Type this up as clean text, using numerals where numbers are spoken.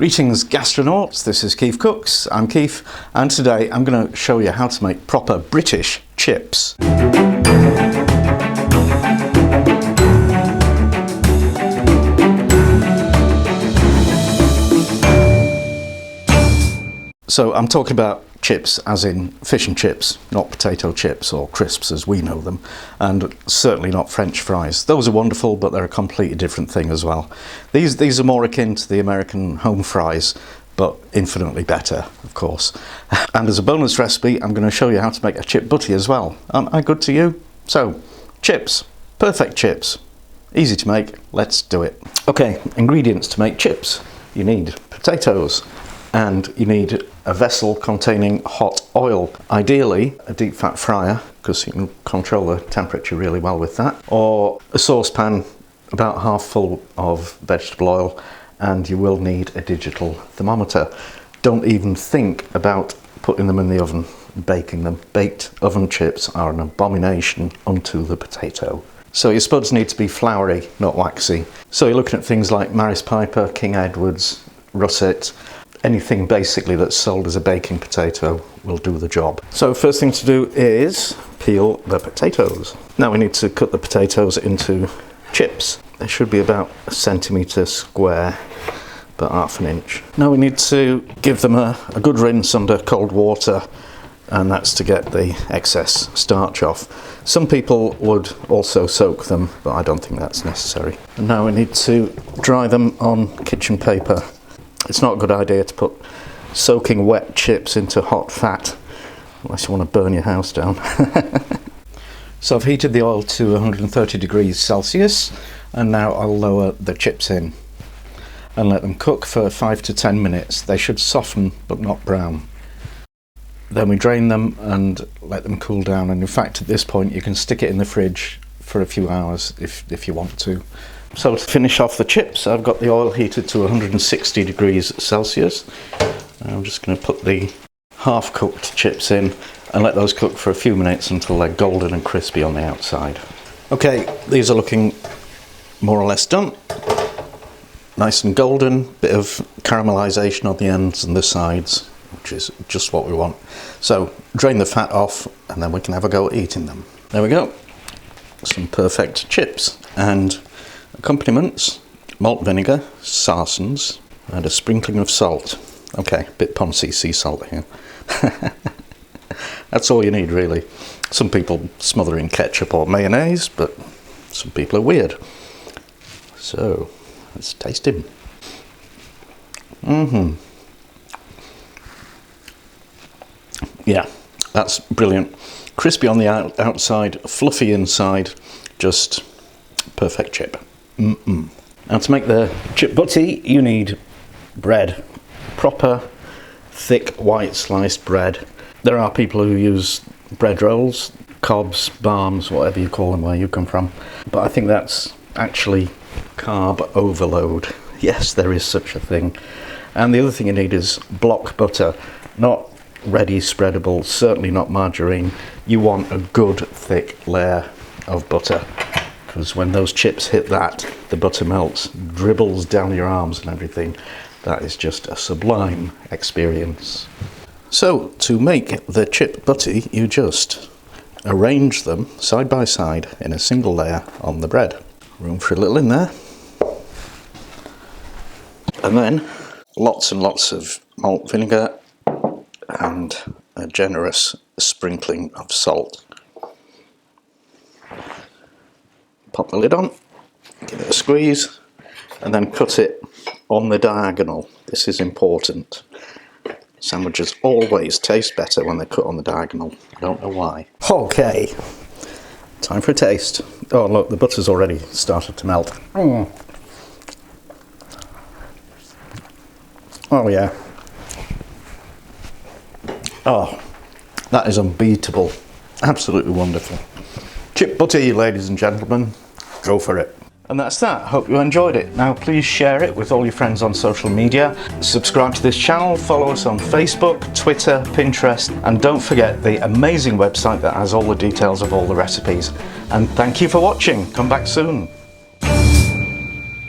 Greetings gastronauts, this is Keith Cooks, I'm Keith, and today I'm going to show you how to make proper British chips. So I'm talking about chips as in fish and chips, not potato chips or crisps as we know them, and certainly not French fries. Those are wonderful, but they're a completely different thing as well. These are more akin to the American home fries, but infinitely better, of course. And as a bonus recipe, I'm going to show you how to make a chip butty as well. Am I good to you? So, chips. Perfect chips. Easy to make. Let's do it. Okay, ingredients to make chips. You need potatoes, and you need a vessel containing hot oil. Ideally, a deep fat fryer, because you can control the temperature really well with that, or a saucepan about half full of vegetable oil, and you will need a digital thermometer. Don't even think about putting them in the oven and baking them. Baked oven chips are an abomination unto the potato. So your spuds need to be floury, not waxy. So you're looking at things like Maris Piper, King Edward's, Russet. Anything basically that's sold as a baking potato will do the job. So first thing to do is peel the potatoes. Now we need to cut the potatoes into chips. They should be about a centimetre square, about half an inch. Now we need to give them a good rinse under cold water, and that's to get the excess starch off. Some people would also soak them, but I don't think that's necessary. And now we need to dry them on kitchen paper. It's not a good idea to put soaking wet chips into hot fat, unless you want to burn your house down. So I've heated the oil to 130 degrees Celsius, and now I'll lower the chips in and let them cook for 5 to 10 minutes. They should soften but not brown. Then we drain them and let them cool down, and in fact at this point you can stick it in the fridge for a few hours if you want to. So to finish off the chips, I've got the oil heated to 160 degrees Celsius. I'm just going to put the half-cooked chips in and let those cook for a few minutes until they're golden and crispy on the outside. Okay, these are looking more or less done. Nice and golden, bit of caramelization on the ends and the sides, which is just what we want. So drain the fat off and then we can have a go at eating them. There we go, some perfect chips. And accompaniments: malt vinegar, sarsons, and a sprinkling of salt. Okay, a bit Ponzi sea salt here. That's all you need really. Some people smother in ketchup or mayonnaise, but some people are weird. So, let's taste him. Yeah, that's brilliant. Crispy on the outside, fluffy inside, just perfect chip. Now to make the chip butty, you need bread. Proper, thick, white sliced bread. There are people who use bread rolls, cobs, barms, whatever you call them where you come from. But I think that's actually carb overload. Yes, there is such a thing. And the other thing you need is block butter. Not ready spreadable, certainly not margarine. You want a good thick layer of butter, because when those chips hit that, the butter melts, dribbles down your arms and everything. That is just a sublime experience. So, to make the chip butty, you just arrange them side by side in a single layer on the bread. Room for a little in there. And then lots and lots of malt vinegar and a generous sprinkling of salt. Pop the lid on, give it a squeeze, and then cut it on the diagonal. This is important. Sandwiches always taste better when they're cut on the diagonal. I don't know why. Okay, time for a taste. Oh look, the butter's already started to melt. Oh yeah. Oh, that is unbeatable. Absolutely wonderful. Chip butty, ladies and gentlemen. Go for it. And that's that. Hope you enjoyed it. Now please share it with all your friends on social media. Subscribe to this channel, follow us on Facebook, Twitter, Pinterest, and don't forget the amazing website that has all the details of all the recipes. And thank you for watching. Come back soon.